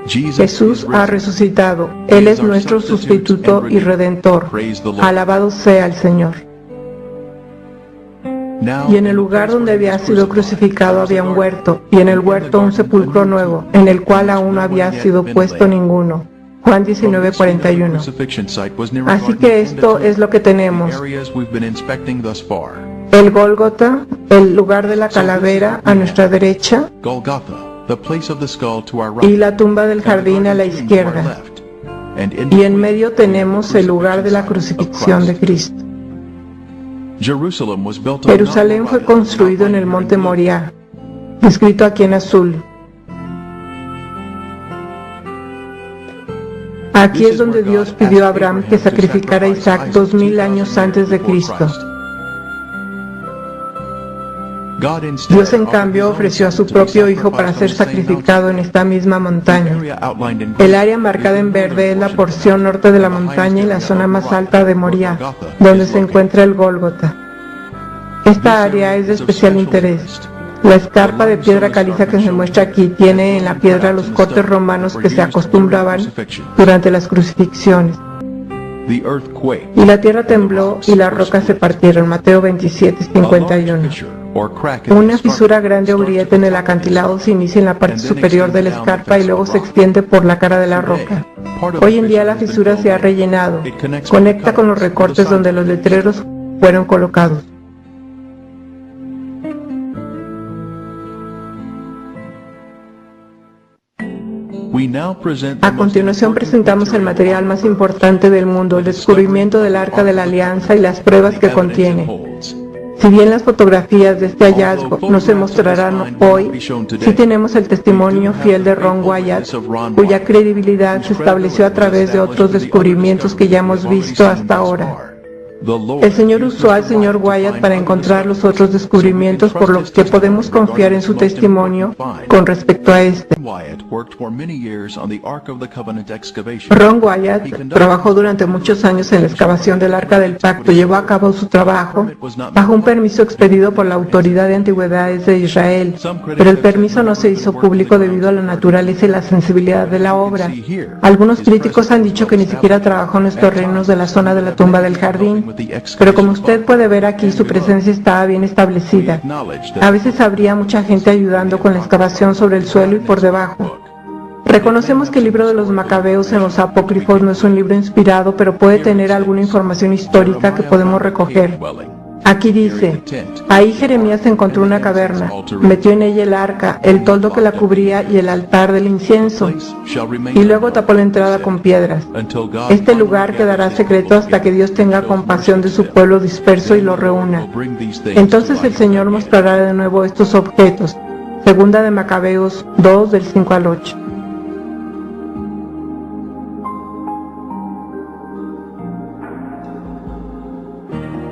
Jesús ha resucitado. Él es nuestro sustituto y redentor. Alabado sea el Señor. Y en el lugar donde había sido crucificado había un huerto, y en el huerto un sepulcro nuevo, en el cual aún no había sido puesto ninguno. Juan 19:41. Así que esto es lo que tenemos. El Gólgota, el lugar de la calavera a nuestra derecha, y la tumba del jardín a la izquierda. Y en medio tenemos el lugar de la crucifixión de Cristo. Jerusalén fue construido en el monte Moriah, descrito aquí en azul. Aquí es donde Dios pidió a Abraham que sacrificara a Isaac 2000 años antes de Cristo. Dios, en cambio, ofreció a su propio Hijo para ser sacrificado en esta misma montaña. El área marcada en verde es la porción norte de la montaña y la zona más alta de Moriah, donde se encuentra el Gólgota. Esta área es de especial interés. La escarpa de piedra caliza que se muestra aquí tiene en la piedra los cortes romanos que se acostumbraban durante las crucifixiones. Y la tierra tembló y las rocas se partieron. Mateo 27:51. Una fisura grande o grieta en el acantilado se inicia en la parte superior de la escarpa y luego se extiende por la cara de la roca. Hoy en día la fisura se ha rellenado. Conecta con los recortes donde los letreros fueron colocados. A continuación presentamos el material más importante del mundo, el descubrimiento del Arca de la Alianza y las pruebas que contiene. Si bien las fotografías de este hallazgo no se mostrarán hoy, sí tenemos el testimonio fiel de Ron Wyatt, cuya credibilidad se estableció a través de otros descubrimientos que ya hemos visto hasta ahora. El Señor usó al Sr. Wyatt para encontrar los otros descubrimientos, por lo que podemos confiar en su testimonio con respecto a este. Ron Wyatt trabajó durante muchos años en la excavación del Arca del Pacto. Llevó a cabo su trabajo bajo un permiso expedido por la Autoridad de Antigüedades de Israel, pero el permiso no se hizo público debido a la naturaleza y la sensibilidad de la obra. Algunos críticos han dicho que ni siquiera trabajó en los terrenos de la zona de la tumba del jardín, pero como usted puede ver aquí, su presencia estaba bien establecida. A veces habría mucha gente ayudando con la excavación sobre el suelo y por debajo. Reconocemos que el libro de los Macabeos en los Apócrifos no es un libro inspirado, pero puede tener alguna información histórica que podemos recoger. Aquí dice: ahí Jeremías encontró una caverna, metió en ella el arca, el toldo que la cubría y el altar del incienso, y luego tapó la entrada con piedras. Este lugar quedará secreto hasta que Dios tenga compasión de su pueblo disperso y lo reúna. Entonces el Señor mostrará de nuevo estos objetos. Segunda de Macabeos 2, del 5 al 8.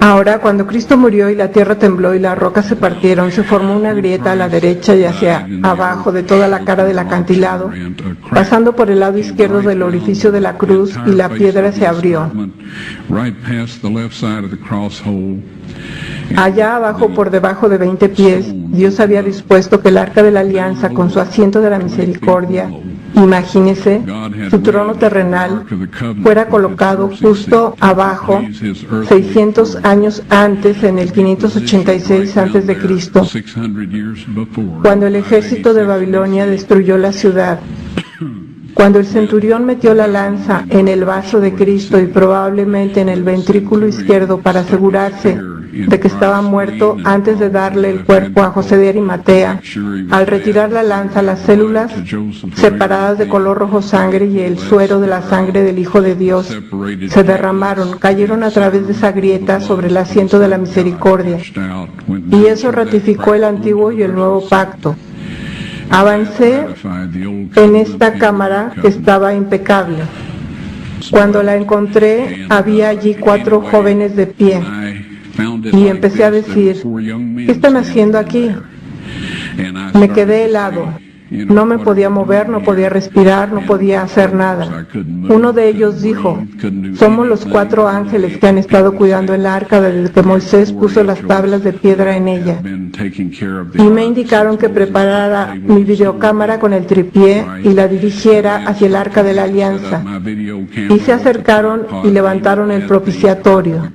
Ahora, cuando Cristo murió y la tierra tembló y las rocas se partieron, se formó una grieta a la derecha y hacia abajo de toda la cara del acantilado, pasando por el lado izquierdo del orificio de la cruz, y la piedra se abrió. Allá abajo, por debajo de 20 pies, Dios había dispuesto que el Arca de la Alianza, con su asiento de la misericordia, imagínese, su trono terrenal, fuera colocado justo abajo, 600 años antes, en el 586 a.C., cuando el ejército de Babilonia destruyó la ciudad. Cuando el centurión metió la lanza en el vaso de Cristo y probablemente en el ventrículo izquierdo para asegurarse de que estaba muerto antes de darle el cuerpo a José de Arimatea, al retirar la lanza, las células separadas de color rojo sangre y el suero de la sangre del Hijo de Dios se derramaron, cayeron a través de esa grieta sobre el asiento de la misericordia, y eso ratificó el antiguo y el nuevo pacto. Avancé en esta cámara que estaba impecable. Cuando la encontré, había allí 4 jóvenes de pie. Y empecé a decir: ¿qué están haciendo aquí? Me quedé helado. No me podía mover, no podía respirar, no podía hacer nada. Uno de ellos dijo, somos los 4 ángeles que han estado cuidando el arca desde que Moisés puso las tablas de piedra en ella. Y me indicaron que preparara mi videocámara con el tripié y la dirigiera hacia el arca de la alianza. Y se acercaron y levantaron el propiciatorio.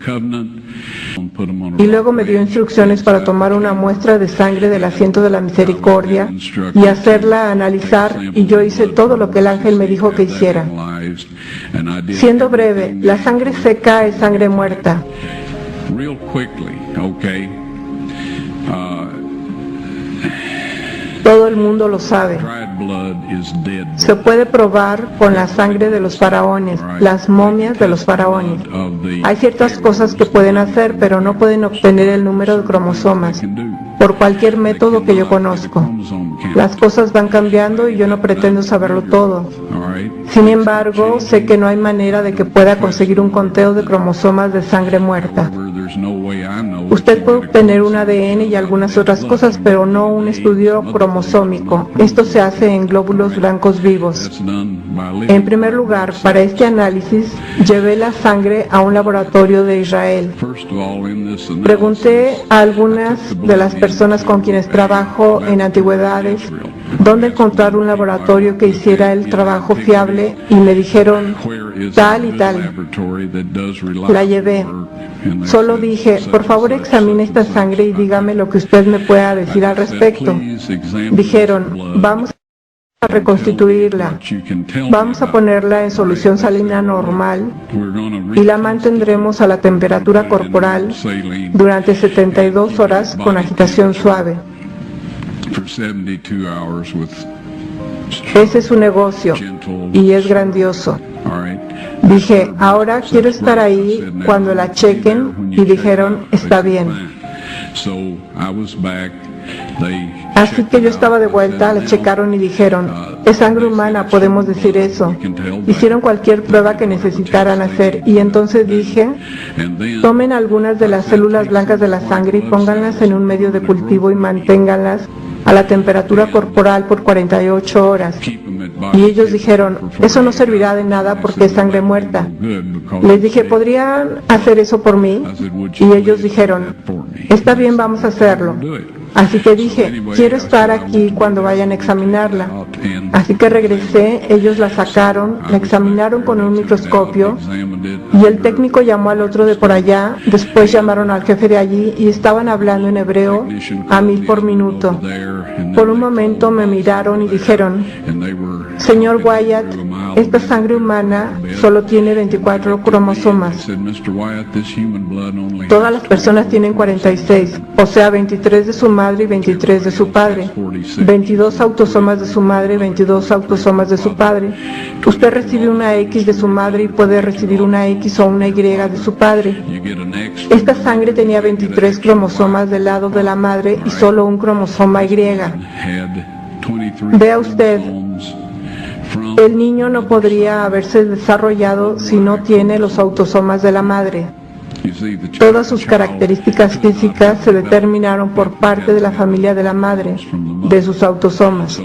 Y luego me dio instrucciones para tomar una muestra de sangre del asiento de la misericordia y hacerla analizar, y yo hice todo lo que el ángel me dijo que hiciera. Siendo breve, la sangre seca es sangre muerta. Todo el mundo lo sabe. Se puede probar con la sangre de los faraones, las momias de los faraones. Hay ciertas cosas que pueden hacer, pero no pueden obtener el número de cromosomas por cualquier método que yo conozco. Las cosas van cambiando y yo no pretendo saberlo todo. Sin embargo, sé que no hay manera de que pueda conseguir un conteo de cromosomas de sangre muerta. Usted puede obtener un ADN y algunas otras cosas, pero no un estudio cromosómico. Esto se hace en glóbulos blancos vivos. En primer lugar, para este análisis, llevé la sangre a un laboratorio de Israel. Pregunté a algunas de las personas con quienes trabajo en antigüedades dónde encontrar un laboratorio que hiciera el trabajo fiable y me dijeron tal y tal. La llevé. Solo dije, por favor examine esta sangre y dígame lo que usted me pueda decir al respecto. Dijeron, vamos a reconstituirla, vamos a ponerla en solución salina normal y la mantendremos a la temperatura corporal durante 72 horas con agitación suave. Ese es su negocio y es grandioso. Dije, ahora quiero estar ahí cuando la chequen, y dijeron, está bien. Así que yo estaba de vuelta, la checaron y dijeron, es sangre humana, podemos decir eso. Hicieron cualquier prueba que necesitaran hacer y entonces dije, tomen algunas de las células blancas de la sangre y pónganlas en un medio de cultivo y manténganlas a la temperatura corporal por 48 horas. Y ellos dijeron, eso no servirá de nada porque es sangre muerta. Les dije, ¿podrían hacer eso por mí? Y ellos dijeron, está bien, vamos a hacerlo. Así que dije, quiero estar aquí cuando vayan a examinarla. Así que regresé, ellos la sacaron, la examinaron con un microscopio y el técnico llamó al otro de por allá, después llamaron al jefe de allí y estaban hablando en hebreo a 1000 por minuto. Por un momento me miraron y dijeron, señor Wyatt, esta sangre humana solo tiene 24 cromosomas. Todas las personas tienen 46, o sea 23 de su madre y 23 de su padre, 22 autosomas de su madre y 22 autosomas de su padre. Usted recibe una X de su madre y puede recibir una X o una Y de su padre. Esta sangre tenía 23 cromosomas del lado de la madre y solo un cromosoma Y. Vea usted, el niño no podría haberse desarrollado si no tiene los autosomas de la madre. Todas sus características físicas se determinaron por parte de la familia de la madre, de sus autosomas.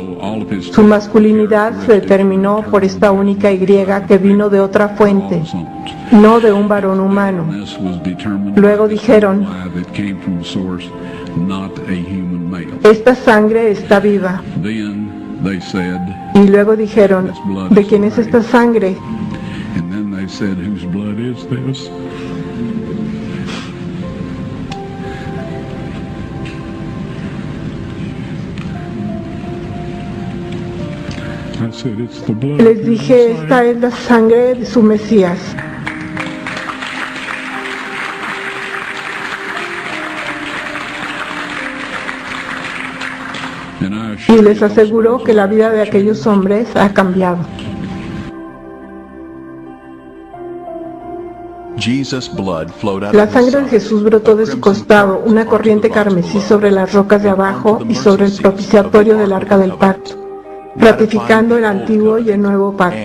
Su masculinidad se determinó por esta única Y que vino de otra fuente, no de un varón humano. Luego dijeron, esta sangre está viva. Y luego dijeron, ¿de quién es esta sangre? Les dije, esta es la sangre de su Mesías. Y les aseguro que la vida de aquellos hombres ha cambiado. La sangre de Jesús brotó de su costado, una corriente carmesí sobre las rocas de abajo y sobre el propiciatorio del arca del pacto, ratificando el antiguo y el nuevo pacto.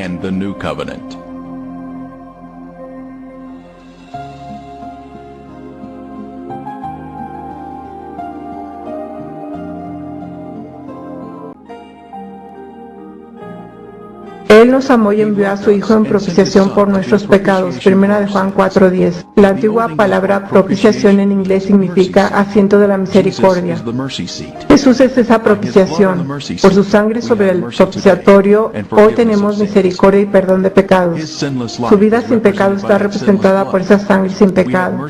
Él nos amó y envió a su Hijo en propiciación por nuestros pecados. Primera de Juan 4:10. La antigua palabra propiciación en inglés significa asiento de la misericordia. Jesús es esa propiciación. Por su sangre sobre el propiciatorio, hoy tenemos misericordia y perdón de pecados. Su vida sin pecado está representada por esa sangre sin pecado.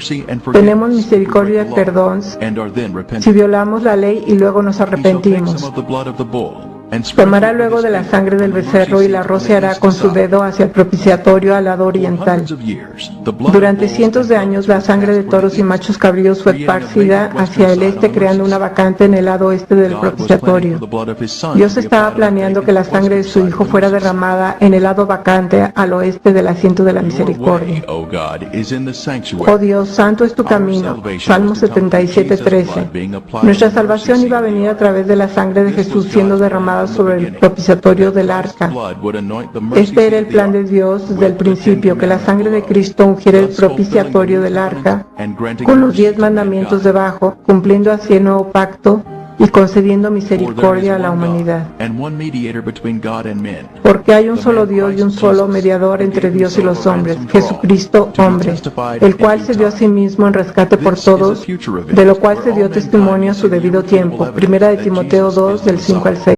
Tenemos misericordia y perdón si violamos la ley y luego nos arrepentimos. Tomará luego de la sangre del becerro y la rociará con su dedo hacia el propiciatorio al lado oriental. Durante cientos de años, la sangre de toros y machos cabríos fue esparcida hacia el este, creando una vacante en el lado oeste del propiciatorio. Dios estaba planeando que la sangre de su Hijo fuera derramada en el lado vacante al oeste del asiento de la misericordia. Oh Dios, santo es tu camino. Salmo 77:13. Nuestra salvación iba a venir a través de la sangre de Jesús siendo derramada sobre el propiciatorio del arca. Este era el plan de Dios desde el principio, que la sangre de Cristo ungiera el propiciatorio del arca con los 10 mandamientos debajo, cumpliendo así el nuevo pacto y concediendo misericordia a la humanidad. Porque hay un solo Dios y un solo mediador entre Dios y los hombres, Jesucristo hombre, el cual se dio a sí mismo en rescate por todos, de lo cual se dio testimonio a su debido tiempo. Primera de Timoteo 2, del 5 al 6.